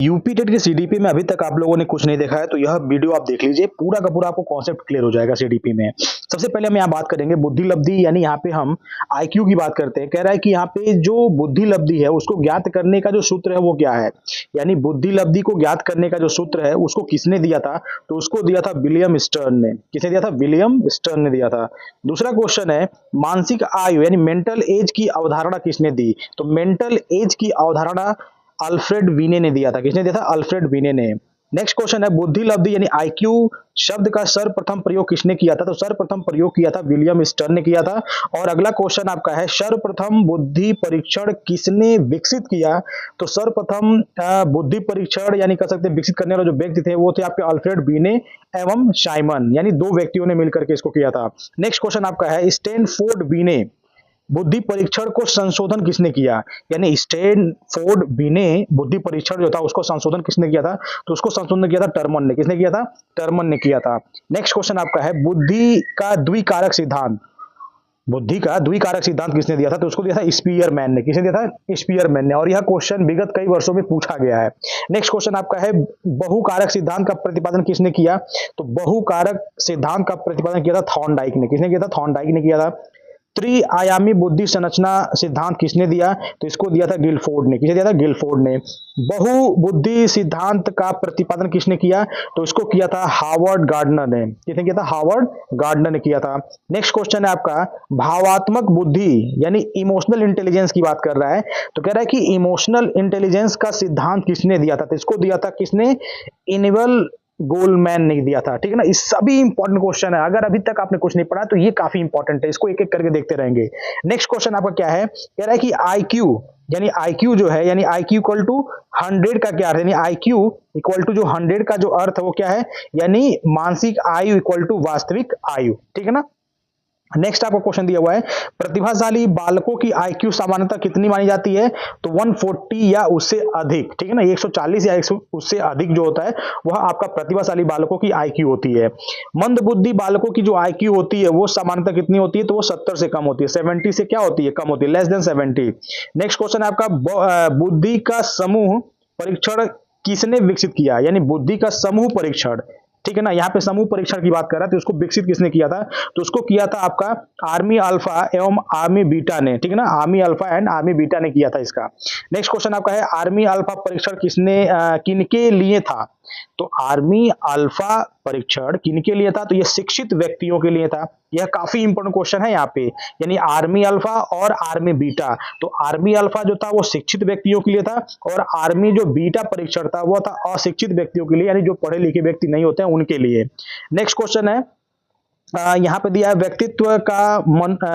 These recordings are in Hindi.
यूपी टेट की सीडीपी में अभी तक आप लोगों ने कुछ नहीं देखा है तो यह वीडियो आप देख लीजिए, पूरा का पूरा आपको कॉन्सेप्ट क्लियर हो जाएगा सीडीपी में। सबसे पहले हम यहाँ बात करेंगे बुद्धि लब्धि, यानी यहाँ पे हम आईक्यू की बात करते हैं। कह रहा है कि यहाँ पे जो बुद्धि लब्धि है उसको ज्ञात करने का जो सूत्र है वो क्या है, यानी बुद्धि लब्धि को ज्ञात करने का जो सूत्र है उसको किसने दिया था, तो उसको दिया था विलियम स्टर्न ने। किसने दिया था? विलियम स्टर्न ने दिया था। दूसरा क्वेश्चन है मानसिक आयु यानी मेंटल एज की अवधारणा किसने दी, तो मेंटल एज की अवधारणा अल्फ्रेड वीने ने दिया था। किसने दिया था? अल्फ्रेड वीने ने। नेक्स्ट क्वेश्चन है बुद्धि लब्धि यानी आईक्यू शब्द का सर्वप्रथम प्रयोग किसने किया था, तो सर्वप्रथम प्रयोग किया था विलियम स्टर्न ने किया था। और अगला क्वेश्चन आपका है सर्वप्रथम बुद्धि परीक्षण किसने विकसित किया, तो सर्वप्रथम बुद्धि परीक्षण यानी कह सकते हैं विकसित करने वाले जो व्यक्ति थे वो थे आपके अल्फ्रेड वीने एवं साइमन, यानी दो व्यक्तियों ने मिलकर के इसको किया था। नेक्स्ट क्वेश्चन आपका है स्टैनफोर्ड वीने बुद्धि परीक्षण को संशोधन किसने किया, यानी स्टैनफोर्ड वीने बुद्धि परीक्षण जो था उसको संशोधन किसने किया था, तो उसको संशोधन किया था टर्मन ने। किसने किया था? टर्मन ने किया था। नेक्स्ट क्वेश्चन आपका है बुद्धि का द्विकारक सिद्धांत, बुद्धि का द्विकारक सिद्धांत किसने दिया था, तो उसको दिया था स्पीयरमैन ने। किसने दिया था? स्पीयरमैन ने। और यह क्वेश्चन विगत कई वर्षों में पूछा गया है। नेक्स्ट क्वेश्चन आपका है बहुकारक सिद्धांत का प्रतिपादन किसने किया, तो बहुकारक सिद्धांत का प्रतिपादन किया था थॉर्नडाइक ने। किसने किया था? थॉर्नडाइक ने किया था। त्रिआयामी बुद्धि संरचना सिद्धांत किसने दिया, तो इसको दिया था गिलफोर्ड ने। किसने दिया था? गिलफोर्ड ने। बहु बुद्धि सिद्धांत का प्रतिपादन किसने किया, तो इसको किया था हार्वर्ड गार्डनर ने। किसने किया था? हार्वर्ड गार्डनर ने किया था। नेक्स्ट क्वेश्चन है आपका भावात्मक बुद्धि यानी इमोशनल इंटेलिजेंस की बात कर रहा है, तो कह रहा है कि इमोशनल इंटेलिजेंस का सिद्धांत किसने दिया था, तो इसको दिया था किसने? इनिवल गोलमैन ने दिया था। ठीक है ना, इस सभी इंपॉर्टेंट क्वेश्चन है। अगर अभी तक आपने कुछ नहीं पढ़ा तो ये काफी इंपॉर्टेंट है, इसको एक एक करके देखते रहेंगे। नेक्स्ट क्वेश्चन आपका क्या है, कह रहा है कि आईक्यू यानी आईक्यू जो है यानी आईक्यू इक्वल टू 100 का क्या अर्थ है, यानी आईक्यू इक्वल टू जो 100 का जो अर्थ है वो क्या है, यानी मानसिक आयु इक्वल टू वास्तविक आयु। ठीक है ना। नेक्स्ट आपको क्वेश्चन दिया हुआ है प्रतिभाशाली बालकों की आईक्यू सामान्यतः कितनी मानी जाती है, तो 140 या उससे अधिक। ठीक है ना, 140 या 100 उससे अधिक जो होता है वह आपका प्रतिभाशाली बालकों की आईक्यू होती है। मंदबुद्धि बालकों की जो आईक्यू होती है वो सामान्यतः कितनी होती है, तो वो 70 से कम होती है। 70 से क्या होती है? कम होती है, लेस देन 70। नेक्स्ट क्वेश्चन है आपका बुद्धि का समूह परीक्षण किसने विकसित किया, यानी बुद्धि का समूह परीक्षण। ठीक है ना, यहाँ पे समूह परीक्षण की बात कर रहा है, तो उसको विकसित किसने किया था, तो उसको किया था आपका आर्मी अल्फा एवं आर्मी बीटा ने। ठीक है ना, army alpha and army beta ने किया था इसका। नेक्स्ट क्वेश्चन आपका है आर्मी अल्फा परीक्षण किसने किनके लिए था, तो आर्मी अल्फा परीक्षण किनके लिए था, तो यह शिक्षित व्यक्तियों के लिए था। यह काफी इंपॉर्टेंट क्वेश्चन है यहाँ पे, यानी आर्मी अल्फा और आर्मी बीटा। तो आर्मी अल्फा जो था वो शिक्षित व्यक्तियों के लिए था और आर्मी जो बीटा परीक्षण था वो था अशिक्षित व्यक्तियों के लिए, यानी जो पढ़े लिखे व्यक्ति नहीं होते हैं उनके लिए। नेक्स्ट क्वेश्चन है यहाँ पे दिया है व्यक्तित्व का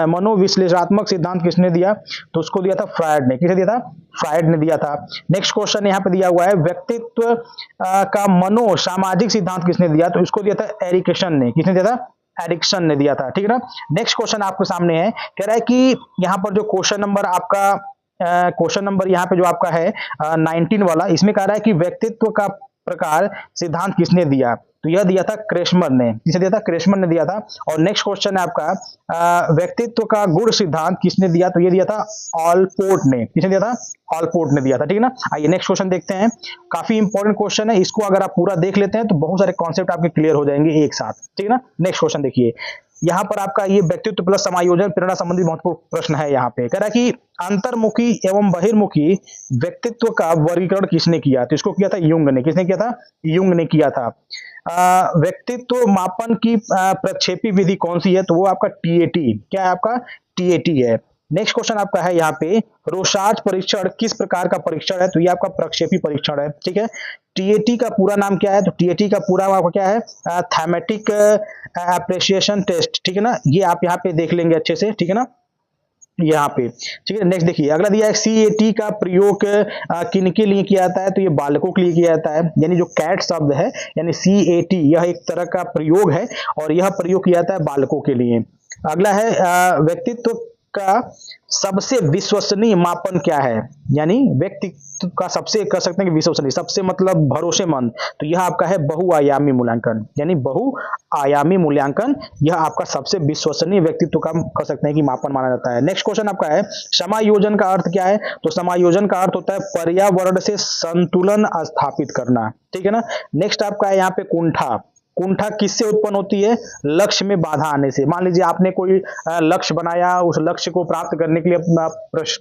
मनोविश्लेषणात्मक सिद्धांत किसने दिया, तो उसको दिया था फ्रायड ने। किसने दिया था? फ्रायड ने दिया था। नेक्स्ट क्वेश्चन यहाँ पे दिया हुआ है व्यक्तित्व का मनो सामाजिक सिद्धांत किसने दिया, तो इसको दिया था एरिक्सन ने। किसने दिया था? एरिक्सन ने दिया था। ठीक है ना। नेक्स्ट क्वेश्चन आपके सामने है, कह रहा है कि यहाँ पर जो क्वेश्चन नंबर आपका क्वेश्चन नंबर यहाँ पे जो आपका है 19 वाला, इसमें कह रहा है कि व्यक्तित्व का प्रकार सिद्धांत किसने दिया, तो यह दिया था क्रेसमर ने। किसने दिया था? क्रेसमर ने दिया था। और नेक्स्ट क्वेश्चन है आपका व्यक्तित्व का गुण सिद्धांत किसने दिया, तो यह दिया था ऑलपोर्ट ने। किसने दिया था? ऑलपोर्ट ने दिया था। ठीक है ना। आइए नेक्स्ट क्वेश्चन देखते हैं, काफी इंपॉर्टेंट क्वेश्चन है, इसको अगर आप पूरा देख लेते हैं तो बहुत सारे कॉन्सेप्ट आपके क्लियर हो जाएंगे एक साथ। ठीक है ना। नेक्स्ट क्वेश्चन देखिए, यहाँ पर आपका ये व्यक्तित्व प्लस समायोजन प्रेरणा संबंधी महत्वपूर्ण प्रश्न है। यहाँ पे कह रहा है कि अंतर्मुखी एवं बहिर्मुखी व्यक्तित्व का वर्गीकरण किसने किया, तो इसको किया था युंग ने। किसने किया था? युंग ने किया था। व्यक्तित्व मापन की प्रक्षेपी विधि कौन सी है, तो वो आपका टीएटी। क्या है आपका? टीएटी है। नेक्स्ट क्वेश्चन आपका है यहाँ पे रोसाच परीक्षण किस प्रकार का परीक्षण है, तो ये आपका प्रक्षेपी परीक्षण है। ठीक है। टीएटी का पूरा नाम क्या है, तो टीएटी का पूरा आपका क्या है? थैमेटिक एप्रिसिएशन टेस्ट। ठीक है ना, ये आप यहाँ पे देख लेंगे अच्छे से। ठीक है ना, यहाँ पे। ठीक है। नेक्स्ट देखिए, अगला दिया है सीएटी का प्रयोग किनके लिए किया जाता है, तो ये बालकों के लिए किया जाता है, यानी जो कैट शब्द है यानी सीएटी यह एक तरह का प्रयोग है और यह प्रयोग किया जाता है बालकों के लिए। अगला है व्यक्तित्व का सबसे विश्वसनीय मापन क्या है, यानी व्यक्तित्व का सबसे कह सकते हैं कि विश्वसनीय, सबसे मतलब भरोसेमंद, तो यह आपका है बहुआयामी मूल्यांकन, यानी बहुआयामी मूल्यांकन यह आपका सबसे विश्वसनीय व्यक्तित्व का कह सकते हैं कि मापन माना जाता है। नेक्स्ट क्वेश्चन आपका है समायोजन का अर्थ क्या है, तो समायोजन का अर्थ होता है पर्यावरण से संतुलन स्थापित करना, ठीक है ना। नेक्स्ट आपका है यहाँ पे कुंठा, कुंठा किससे उत्पन्न होती है, लक्ष्य में बाधा आने से। मान लीजिए आपने कोई लक्ष्य बनाया, उस लक्ष्य को प्राप्त करने के लिए अपना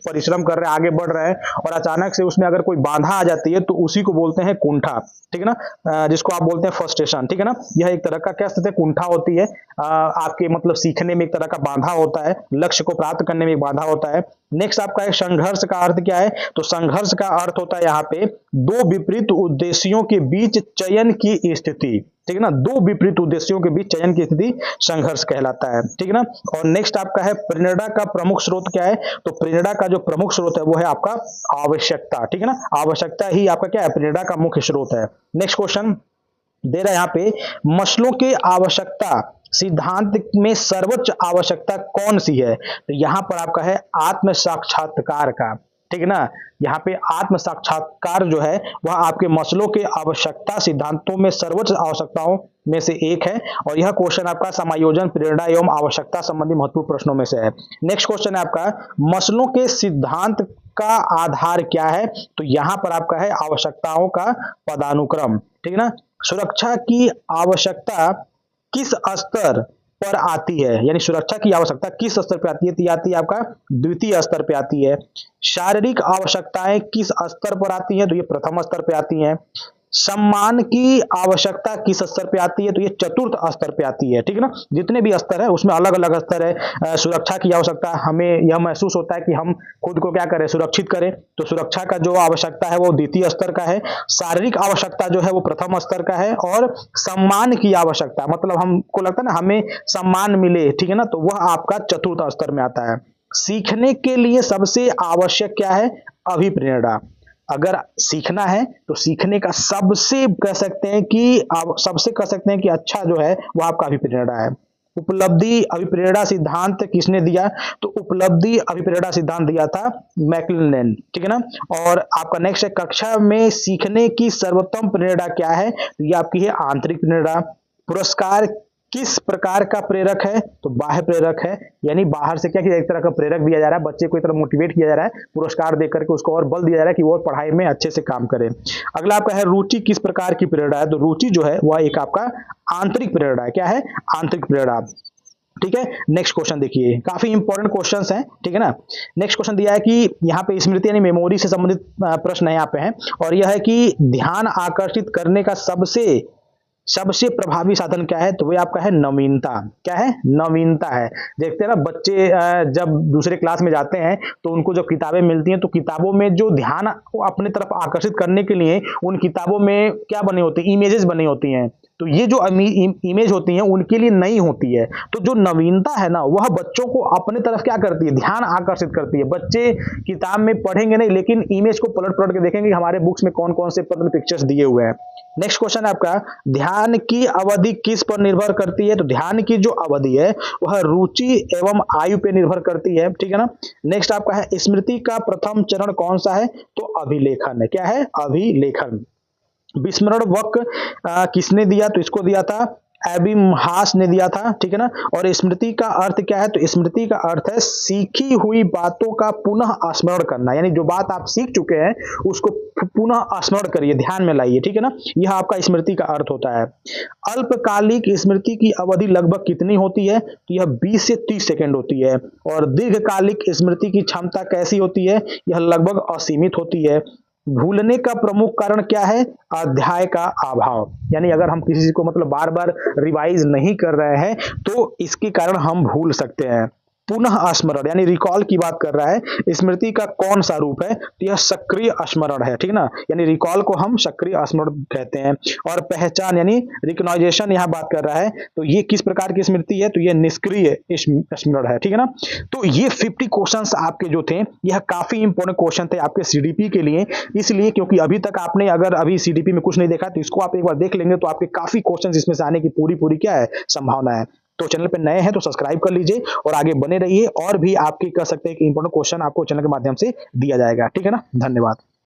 परिश्रम कर रहे हैं, आगे बढ़ रहे हैं, और अचानक से उसमें अगर कोई बाधा आ जाती है तो उसी को बोलते हैं कुंठा, ठीक है ना, जिसको आप बोलते हैं फ्रस्ट्रेशन, ठीक है ना। यह एक तरह का क्या कहते हैं कुंठा होती है, आपके मतलब सीखने में एक तरह का बाधा होता है, लक्ष्य को प्राप्त करने में एक बाधा होता है। नेक्स्ट आपका एक संघर्ष का अर्थ क्या है, तो संघर्ष का अर्थ होता है यहाँ पे दो विपरीत उद्देश्यों के बीच चयन की स्थिति, ठीक है ना, दो विपरीत उद्देश्यों के बीच चयन की स्थिति संघर्ष कहलाता है, ठीक है ना। और नेक्स्ट आपका है प्रेरणा का प्रमुख स्रोत क्या है, तो प्रेरणा का जो प्रमुख स्रोत है वो है आपका आवश्यकता, ठीक है ना, आवश्यकता ही आपका क्या है, प्रेरणा का मुख्य स्रोत है। नेक्स्ट क्वेश्चन दे रहा है यहाँ पे मस्लो के आवश्यकता सिद्धांत में सर्वोच्च आवश्यकता कौन सी है, तो यहां पर आपका है आत्म साक्षात्कार का, ठीक है ना। यहाँ पे आत्म साक्षात्कार जो है वह आपके मस्लो के आवश्यकता सिद्धांतों में सर्वोच्च आवश्यकताओं में से एक है, और यह क्वेश्चन आपका समायोजन प्रेरणा एवं आवश्यकता संबंधी महत्वपूर्ण प्रश्नों में से है। नेक्स्ट क्वेश्चन है आपका मस्लो के सिद्धांत का आधार क्या है, तो यहां पर आपका है आवश्यकताओं का पदानुक्रम, ठीक है ना। सुरक्षा की आवश्यकता किस स्तर पर आती है, यानी सुरक्षा की आवश्यकता किस स्तर पर आती है, तो आती है आपका द्वितीय स्तर पे आती है। शारीरिक आवश्यकताएं किस स्तर पर आती हैं, तो ये प्रथम स्तर पे आती हैं। सम्मान की आवश्यकता किस स्तर पे आती है, तो ये चतुर्थ स्तर पे आती है, ठीक है ना। जितने भी स्तर है उसमें अलग अलग स्तर है। सुरक्षा की आवश्यकता, हमें यह महसूस होता है कि हम खुद को क्या करें, सुरक्षित करें, तो सुरक्षा का जो आवश्यकता है वो द्वितीय स्तर का है। शारीरिक आवश्यकता जो है वो प्रथम स्तर का है, और सम्मान की आवश्यकता मतलब हमको लगता है ना हमें सम्मान मिले, ठीक है ना, तो वह आपका चतुर्थ स्तर में आता है। सीखने के लिए सबसे आवश्यक क्या है, अभिप्रेरणा। अगर सीखना है तो सीखने का सबसे कह सकते हैं कि अच्छा जो है वो आपका अभिप्रेरणा है। उपलब्धि अभिप्रेरणा सिद्धांत किसने दिया, तो उपलब्धि अभिप्रेरणा सिद्धांत दिया था मैक्लिन ने, ठीक है ना। और आपका नेक्स्ट है कक्षा में सीखने की सर्वोत्तम प्रेरणा क्या है, तो ये आपकी है आंतरिक प्रेरणा। पुरस्कार किस प्रकार का प्रेरक है, तो बाह्य प्रेरक है, यानी बाहर से क्या किया, एक तरह का प्रेरक दिया जा रहा है, बच्चे को एक तरह मोटिवेट किया जा रहा है, पुरस्कार देकर के उसको और बल दिया जा रहा है कि वो पढ़ाई में अच्छे से काम करे। अगला आपका है रुचि किस प्रकार की प्रेरणा है, तो रुचि जो है वह एक आपका आंतरिक प्रेरणा है, क्या है, आंतरिक प्रेरणा, ठीक है। नेक्स्ट क्वेश्चन देखिए, काफी इंपॉर्टेंट क्वेश्चंस हैं, ठीक है ना। नेक्स्ट क्वेश्चन दिया है कि यहाँ पे स्मृति यानी मेमोरी से संबंधित प्रश्न यहाँ पे हैं, और यह है कि ध्यान आकर्षित करने का सबसे प्रभावी साधन क्या है, तो वह आपका है नवीनता, क्या है, नवीनता है। देखते हैं ना बच्चे जब दूसरे क्लास में जाते हैं तो उनको जब किताबें मिलती हैं तो किताबों में जो ध्यान अपने तरफ आकर्षित करने के लिए उन किताबों में क्या बनी होती है, इमेजेस बनी होती हैं, तो ये जो इमेज होती हैं उनके लिए नई होती है। तो जो नवीनता है ना वह बच्चों को अपने तरफ क्या करती है, ध्यान आकर्षित करती है। बच्चे किताब में पढ़ेंगे नहीं, लेकिन इमेज को पलट के देखेंगे कि हमारे बुक्स में कौन कौन से पिक्चर्स दिए हुए हैं। नेक्स्ट क्वेश्चन है आपका ध्यान की अवधि किस पर निर्भर करती है, तो ध्यान की जो अवधि है वह रुचि एवं आयु पे निर्भर करती है, ठीक है ना। नेक्स्ट आपका है स्मृति का प्रथम चरण कौन सा है, तो अभिलेखन है, क्या है, अभिलेखन। विस्मरण वक्र किसने दिया, तो इसको दिया था एबिंगहास ने दिया था, ठीक है ना। और स्मृति का अर्थ क्या है, तो स्मृति का अर्थ है सीखी हुई बातों का पुनः स्मरण करना, यानी जो बात आप सीख चुके हैं उसको पुनः स्मरण करिए, ध्यान में लाइए, ठीक है ना। यह आपका स्मृति का अर्थ होता है। अल्पकालिक स्मृति की अवधि लगभग कितनी होती है, तो यह 20 से 30 सेकंड होती है। और दीर्घकालिक स्मृति की क्षमता कैसी होती है, यह लगभग असीमित होती है। भूलने का प्रमुख कारण क्या है, अध्याय का अभाव, यानी अगर हम किसी चीज को मतलब बार बार रिवाइज नहीं कर रहे हैं तो इसके कारण हम भूल सकते हैं। पुनः स्मरण यानी रिकॉल की बात कर रहा है। स्मृति का कौन सा रूप है, तो यह सक्रिय स्मरण है, ठीक ना, यानी रिकॉल को हम सक्रिय स्मरण कहते हैं। और पहचान यानी रिकॉग्नाइजेशन यहाँ बात कर रहा है, तो ये किस प्रकार की स्मृति है, तो यह निष्क्रिय स्मरण है, ठीक है ना। तो ये 50 क्वेश्चंस आपके जो थे यह काफी इंपॉर्टेंट क्वेश्चन थे आपके सीडीपी के लिए, इसलिए क्योंकि अभी तक आपने अगर अभी सीडीपी में कुछ नहीं देखा तो इसको आप एक बार देख लेंगे तो आपके काफी क्वेश्चन इसमें से आने की पूरी क्या है, संभावना है। तो चैनल पे नए हैं तो सब्सक्राइब कर लीजिए और आगे बने रहिए, और भी आपके कह सकते हैं कि इंपॉर्टेंट क्वेश्चन आपको चैनल के माध्यम से दिया जाएगा। ठीक है ना, धन्यवाद।